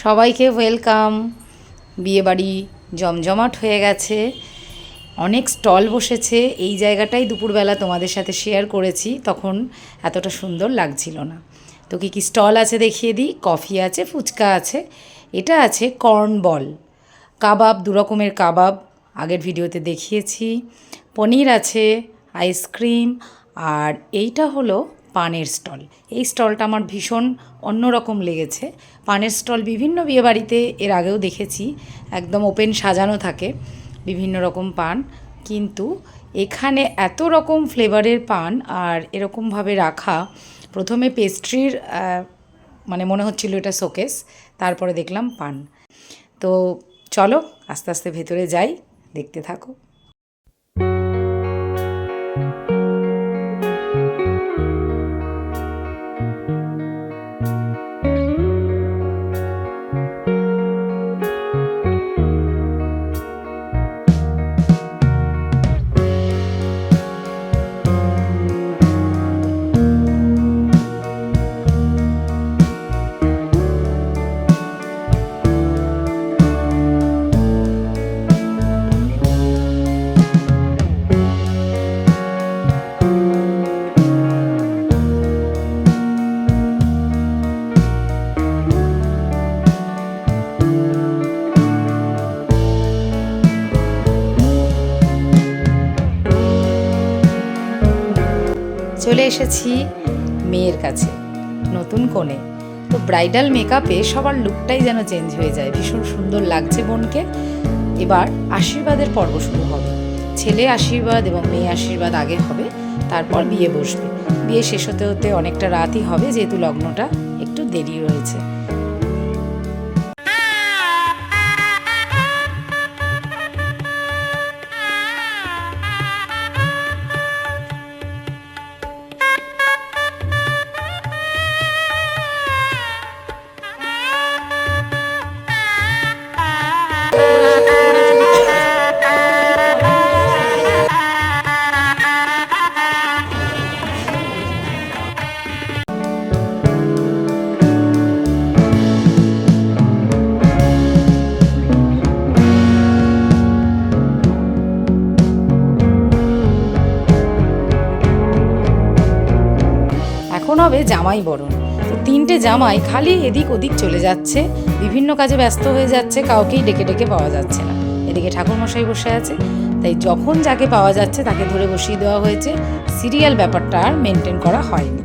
সবাইকে ওয়েলকাম। বিয়েবাড়ি জমজমাট হয়ে গেছে, অনেক স্টল বসেছে। এই জায়গাটাই দুপুরবেলা তোমাদের সাথে শেয়ার করেছি, তখন এতটা সুন্দর লাগছিল না। তো কী কী স্টল আছে দেখিয়ে দিই। কফি আছে, ফুচকা আছে, এটা আছে কর্ন বল, কাবাব, দু রকমের কাবাব আগের ভিডিওতে দেখিয়েছি, পনির আছে, আইসক্রিম, আর এইটা হলো পানের স্টল। এই স্টলটা আমার ভীষণ অন্যরকম লেগেছে। পানের স্টল বিভিন্ন বিয়েবাড়িতে এর আগেও দেখেছি, একদম ওপেন সাজানো থাকে বিভিন্ন রকম পান, কিন্তু এখানে এত রকম ফ্লেভারের পান আর এরকমভাবে রাখা। প্রথমে পেস্ট্রির মানে মনে হচ্ছিল এটা শোকেস, তারপরে দেখলাম পান। তো চলো আস্তে আস্তে ভেতরে যাই, দেখতে থাকো। চলে এসেছি মেয়ের কাছে, নতুন কনে। তো ব্রাইডাল মেকআপে সবার লুকটাই যেন চেঞ্জ হয়ে যায়, ভীষণ সুন্দর লাগছে বোনকে। এবার আশীর্বাদের পর্ব শুরু হবে। ছেলে আশীর্বাদ এবং মেয়ে আশীর্বাদ আগে হবে, তারপর বিয়ে বসবে। বিয়ে শেষ হতে হতে অনেকটা রাতই হবে, যেহেতু লগ্নটা একটু দেরি রয়েছে। এখন হবে জামাই বরণ। তো তিনটে জামাই খালি এদিক ওদিক চলে যাচ্ছে, বিভিন্ন কাজে ব্যস্ত হয়ে যাচ্ছে, কাউকেই ডেকে ডেকে পাওয়া যাচ্ছে না। এদিকে ঠাকুরমশাই বসে আছে, তাই যখন যাকে পাওয়া যাচ্ছে তাকে ধরে বসিয়ে দেওয়া হয়েছে। সিরিয়াল ব্যাপারটা আর মেনটেন করা হয়নি।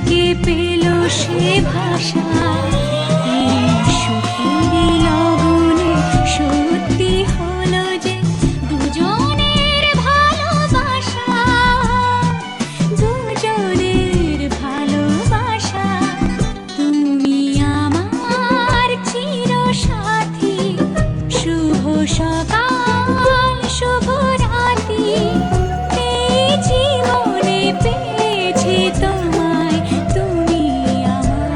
কে পেল সে ভাষা, এই সুখেরই লগনে সত্যি হলো যে দুজনের ভালোবাসা, দুজনের ভালোবাসা। তুমি আমার চিরসাথী, শুভ সকাল শুভ রাতি, এই জীবনে পেয়েছি তোমায়, তুমি আমার,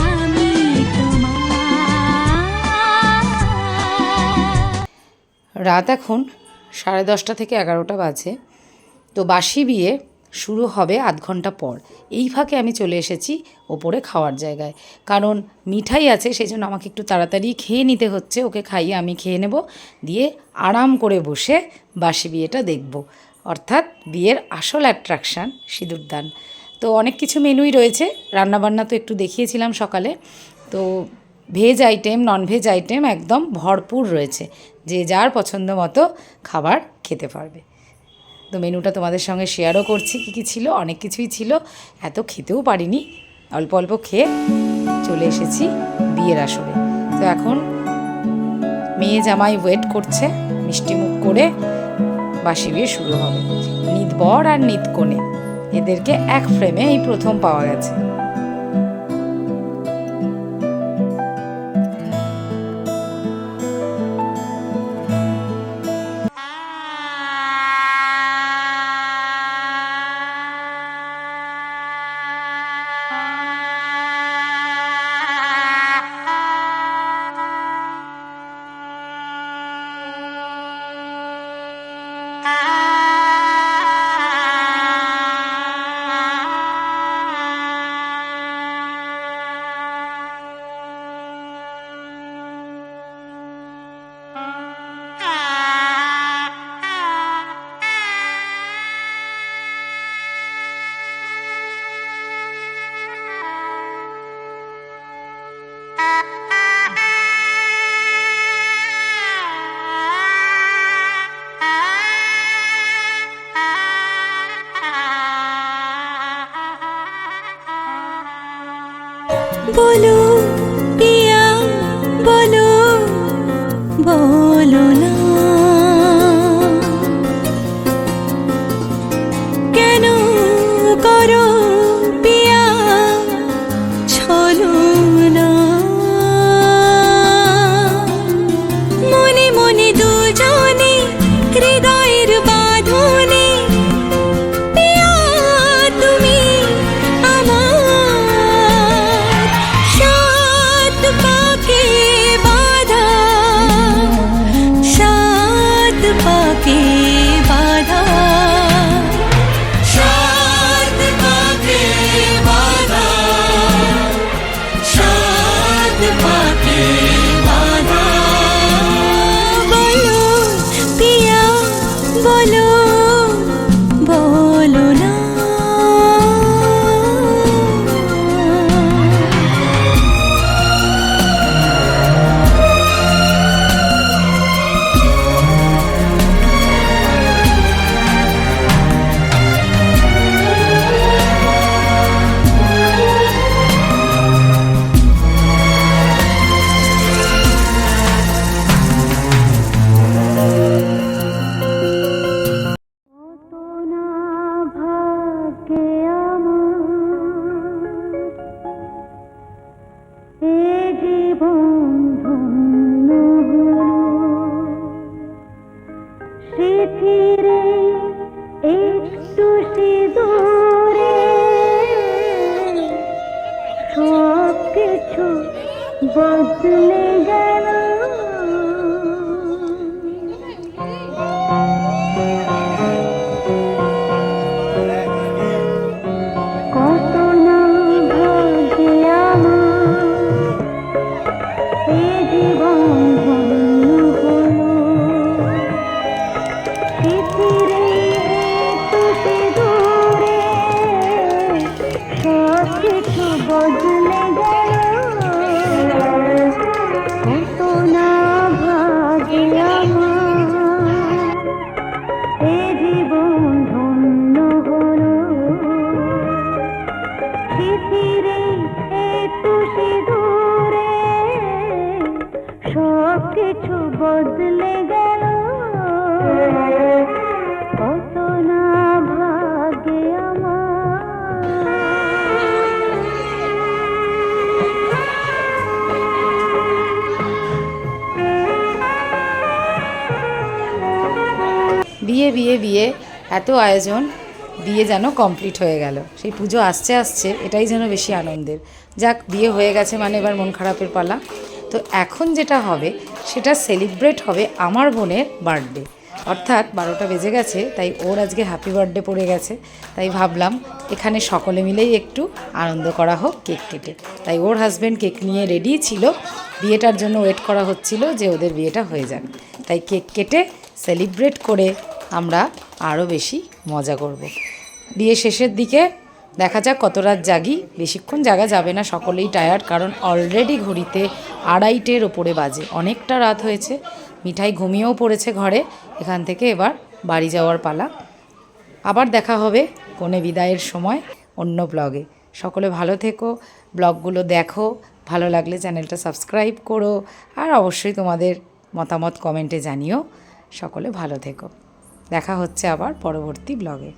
আমি তোমার। রাত এখন 10:30 থেকে 11টা বাজে। তো বাসি বিয়ে শুরু হবে আধ ঘন্টা পর। এই ফাঁকে আমি চলে এসেছি ওপরে খাওয়ার জায়গায়, কারণ মিঠাই আছে, সেই জন্য আমাকে একটু তাড়াতাড়ি খেয়ে নিতে হচ্ছে। ওকে খাইয়ে আমি খেয়ে নেব, দিয়ে আরাম করে বসে বাসি বিয়েটা দেখব, অর্থাৎ বিয়ের আসল অ্যাট্রাকশান সিঁদুরদান। তো অনেক কিছু মেনুই রয়েছে, রান্নাবান্না তো একটু দেখিয়েছিলাম সকালে। তো ভেজ আইটেম ননভেজ আইটেম একদম ভরপুর রয়েছে, যে যার পছন্দ মতো খাবার খেতে পারবে। তো মেনুটা তোমাদের সঙ্গে শেয়ারও করছি, কী কী ছিল, অনেক কিছুই ছিল, এত খেতেও পারিনি, অল্প অল্প খেয়ে চলে এসেছি বিয়ের আসরে। তো এখন মেয়ে জামাই ওয়েট করছে, মিষ্টি মুখ করে বাসি বিয়ে শুরু হবে। নিত বর আর নিত কনে এদেরকে এক ফ্রেমে এই প্রথম পাওয়া গেছে। বলো পিয়া বলো, বলো না কেন করো পিয়া ছলনা, মনে মনে দুজনে হৃদয়ের বাঁধনে, পিয়া তুমি আমার সাত পাকে বাঁধা, সাত পাকে বাঁধা, সাত পাকে বাঁধা, সাত পাকে বাঁধা। বলো পিয়া বলো, বলো না একটু সিঁদুরে সব কিছু বদলে গেল, কত না ভাগ্যে আমার এ জীবন ধন্য হলো, পৃথিবীর একটু সিঁদুরে সব কিছু বদলে গেল, কত না ভাগ্যে আমার এ জীবন ধন্য হলো। বিয়ে বিয়ে বিয়ে এত আয়োজন, বিয়ে যেন কমপ্লিট হয়ে গেল। সেই পুজো আসছে আসছে, এটাই যেন বেশি আনন্দের। যাক, বিয়ে হয়ে গেছে মানে এবার মন খারাপের পালা। তো এখন যেটা হবে সেটা সেলিব্রেট হবে আমার বোনের বার্থডে, অর্থাৎ 12টা বেজে গেছে, তাই ওর আজকে হ্যাপি বার্থডে পড়ে গেছে। তাই ভাবলাম এখানে সকলে মিলেই একটু আনন্দ করা হোক কেক কেটে। তাই ওর হাজব্যান্ড কেক নিয়ে রেডি ছিল, বিয়েটার জন্য ওয়েট করা হচ্ছিল যে ওদের বিয়েটা হয়ে যাক। তাই কেক কেটে সেলিব্রেট করে আমরা আরও বেশি মজা করব। বিয়ে শেষের দিকে দেখা যাক কত রাত জাগি। বেশিক্ষণ জাগা যাবে না, সকলেই টায়ার্ড, কারণ অলরেডি ঘড়িতে 2:30-এর ওপরে বাজে, অনেকটা রাত হয়েছে। মিঠাই ঘুমিয়েও পড়েছে ঘরে। এখান থেকে এবার বাড়ি যাওয়ার পালা। আবার দেখা হবে কনে বিদায়ের সময় অন্য ব্লগে। সকলে ভালো থেকো, ব্লগগুলো দেখো, ভালো লাগলে চ্যানেলটা সাবস্ক্রাইব করো, আর অবশ্যই তোমাদের মতামত কমেন্টে জানিও। সকলে ভালো থেকো, দেখা হচ্ছে আবার পরবর্তী ব্লগে।